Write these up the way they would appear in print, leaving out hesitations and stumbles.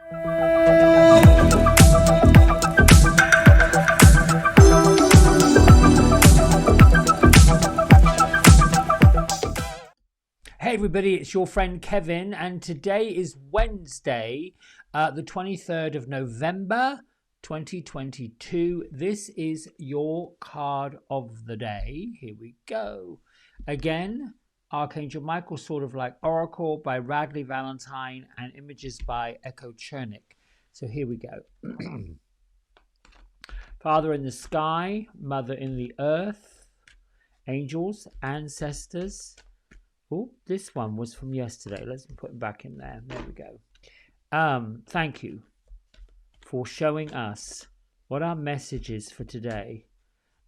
Hey everybody, it's your friend Kevin, and today is Wednesday, the 23rd of November, 2022. This is your card of the day. Here we go. Again, Archangel Michael, sort of like Oracle by Radley Valentine, and images by Echo Chernik. So here we go. Father in the sky, Mother in the earth, angels, ancestors. Oh, this one was from yesterday. Let's put it back in there. There we go. Thank you for showing us what our message is for today.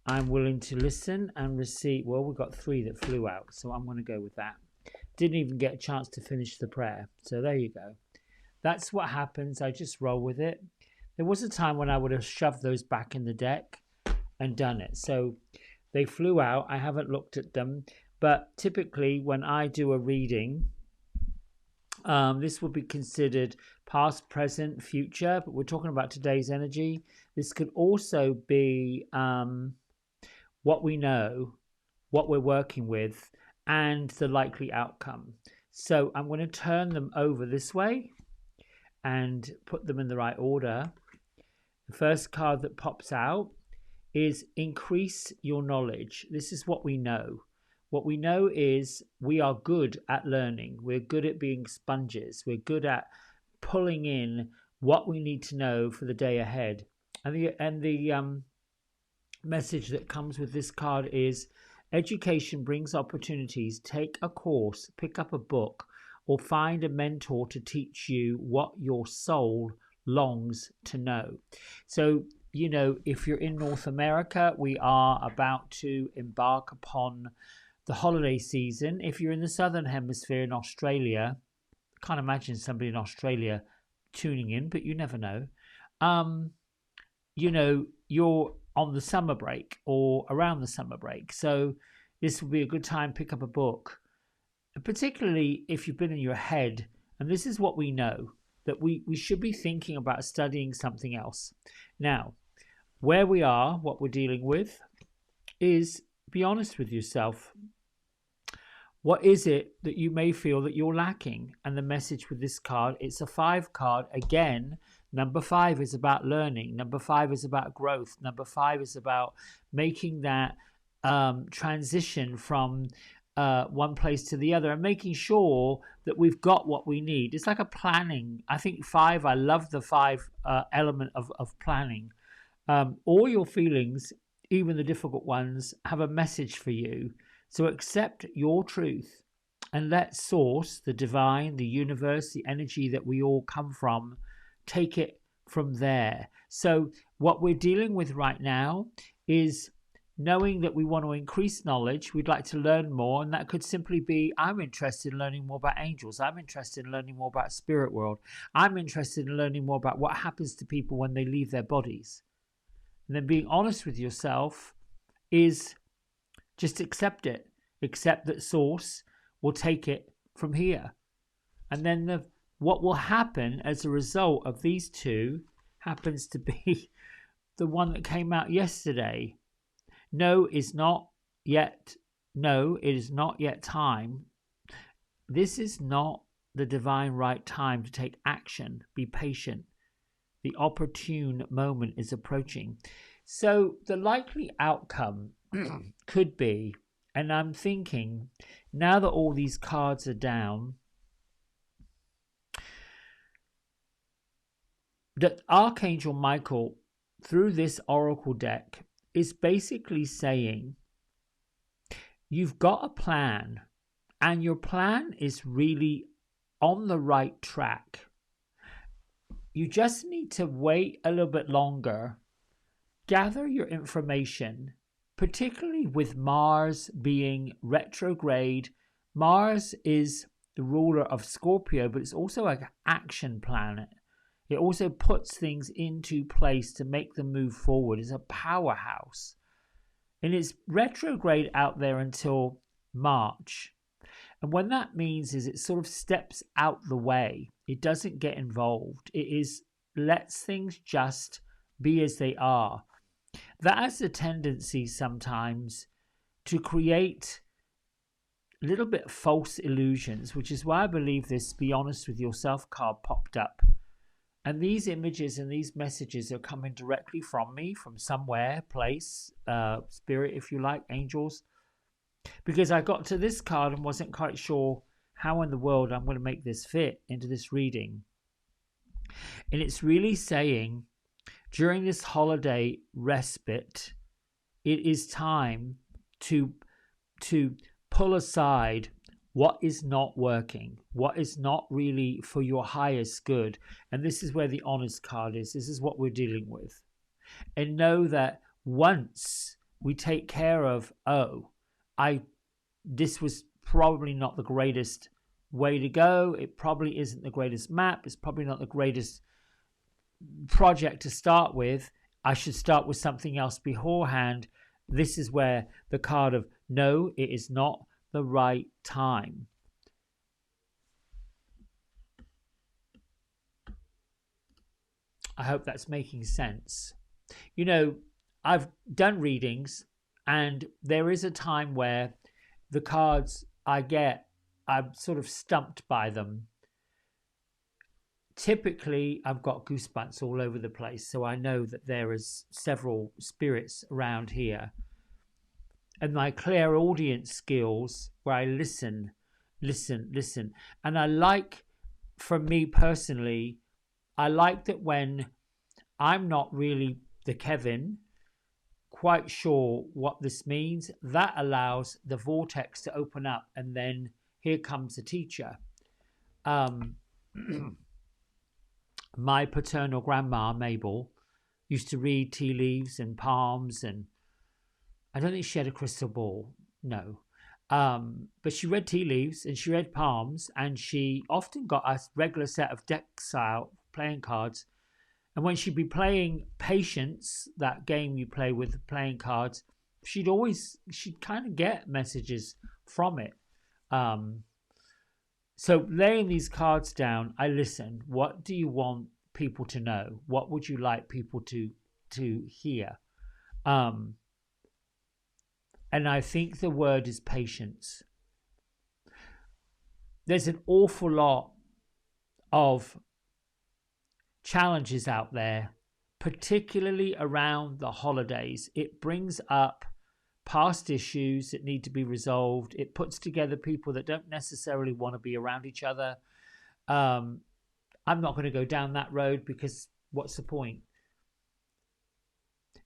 I'm willing to listen and receive. Well, we've got 3 that flew out, so I'm going to go with that. Didn't even get a chance to finish the prayer. So there you go. That's what happens. I just roll with it. There was a time when I would have shoved those back in the deck and done it. So they flew out. I haven't looked at them. But typically when I do a reading, this would be considered past, present, future. But we're talking about today's energy. This could also be what we know, what we're working with, and the likely outcome. So I'm going to turn them over this way and put them in the right order. The first card that pops out is increase your knowledge. This is what we know. What we know is we are good at learning. We're good at being sponges. We're good at pulling in what we need to know for the day ahead. And the message that comes with this card is education brings opportunities. Take a course, pick up a book, or find a mentor to teach you what your soul longs to know. So, you know, if you're in North America, we are about to embark upon the holiday season. If you're in the southern hemisphere in Australia, can't imagine somebody in Australia tuning in, but you never know. You know, you're on the summer break or around the summer break, so this will be a good time to pick up a book, particularly if you've been in your head. And this is what we know, that we should be thinking about studying something else. Now, where we are, what we're dealing with is, be honest with yourself. What is it that you may feel that you're lacking? And the message with this card, it's a 5 card. Again, number 5 is about learning. Number 5 is about growth. Number 5 is about making that transition from one place to the other and making sure that we've got what we need. It's like a planning. I think 5, I love the 5 element of planning. All your feelings, even the difficult ones, have a message for you. So accept your truth and let source, the divine, the universe, the energy that we all come from, take it from there. So what we're dealing with right now is knowing that we want to increase knowledge. We'd like to learn more, and that could simply be, I'm interested in learning more about angels. I'm interested in learning more about spirit world. I'm interested in learning more about what happens to people when they leave their bodies. And then being honest with yourself is just accept it. Accept that source will take it from here. And then what will happen as a result of these 2 happens to be the one that came out yesterday. No, it is not yet time. This is not the divine right time to take action. Be patient. The opportune moment is approaching. So the likely outcome could be, and I'm thinking, now that all these cards are down, that Archangel Michael, through this oracle deck, is basically saying, you've got a plan, and your plan is really on the right track. You just need to wait a little bit longer, gather your information, particularly with Mars being retrograde. Mars is the ruler of Scorpio, but it's also an action planet. It also puts things into place to make them move forward. It's a powerhouse. And it's retrograde out there until March. And what that means is it sort of steps out the way. It doesn't get involved. It is lets things just be as they are. That has a tendency sometimes to create a little bit false illusions, which is why I believe this "Be Honest with Yourself" card popped up. And these images and these messages are coming directly from me, from somewhere, place, spirit, if you like, angels. Because I got to this card and wasn't quite sure how in the world I'm going to make this fit into this reading. And it's really saying, during this holiday respite, it is time to pull aside what is not working, what is not really for your highest good. And this is where the honest card is. This is what we're dealing with. And know that once we take care of, this was probably not the greatest way to go. It probably isn't the greatest map. It's probably not the greatest project to start with. I should start with something else beforehand. This is where the card of no, it is not the right time. I hope that's making sense. You know, I've done readings, and there is a time where the cards I get, I'm sort of stumped by them. Typically, I've got goosebumps all over the place, so I know that there is several spirits around here. And my clairaudience skills, where I listen, and I like, for me personally, I like that when I'm not really the Kevin quite sure what this means, that allows the vortex to open up, and then here comes the teacher. My paternal grandma, Mabel, used to read tea leaves and palms, and I don't think she had a crystal ball, no. But she read tea leaves and she read palms, and she often got a regular set of decks out, playing cards. And when she'd be playing Patience, that game you play with playing cards, she'd kind of get messages from it. So laying these cards down, I listen. What do you want people to know? What would you like people to hear? And I think the word is patience. There's an awful lot of challenges out there, particularly around the holidays. It brings up past issues that need to be resolved. It puts together people that don't necessarily want to be around each other. I'm not going to go down that road, because what's the point?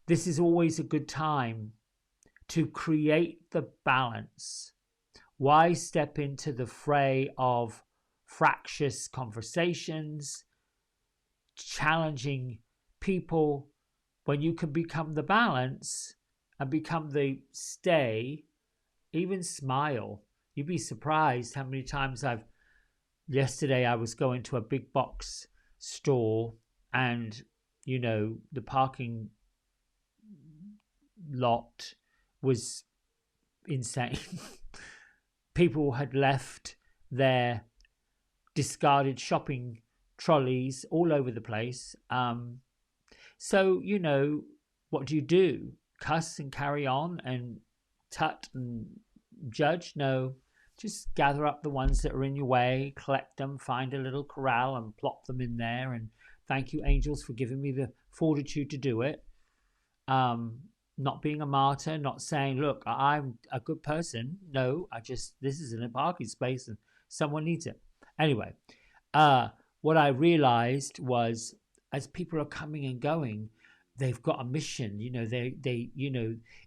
This is always a good time to create the balance. Why step into the fray of fractious conversations, challenging people, when you can become the balance and become the stay, even smile? You'd be surprised how many times yesterday I was going to a big box store, and, the parking lot was insane. People had left their discarded shopping trolleys all over the place. So, what do? Cuss and carry on and tut and judge? No, just gather up the ones that are in your way, collect them, find a little corral and plop them in there. And thank you, angels, for giving me the fortitude to do it. Not being a martyr, not saying, look, I'm a good person. No, this is in a parking space and someone needs it. Anyway, what I realized was, as people are coming and going, they've got a mission.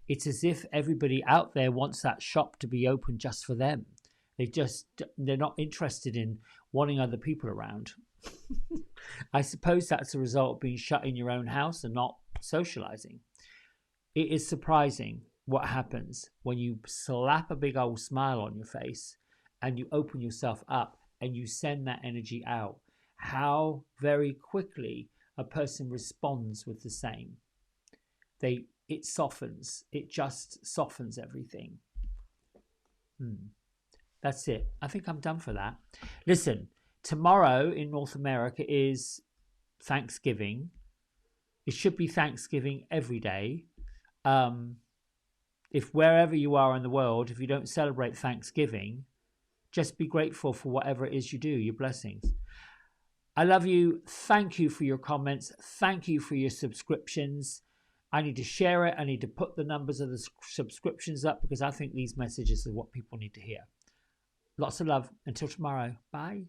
It's as if everybody out there wants that shop to be open just for them. They're not interested in wanting other people around. I suppose that's a result of being shut in your own house and not socializing. It is surprising what happens when you slap a big old smile on your face and you open yourself up and you send that energy out. How very quickly a person responds with the same. It softens. It just softens everything. That's it. I think I'm done for that. Listen, Tomorrow in North America is Thanksgiving. It should be Thanksgiving every day. If wherever you are in the world, if you don't celebrate Thanksgiving, just be grateful for whatever it is you do, your blessings. I love you. Thank you for your comments. Thank you for your subscriptions. I need to share it. I need to put the numbers of the subscriptions up because I think these messages are what people need to hear. Lots of love. Until tomorrow. Bye.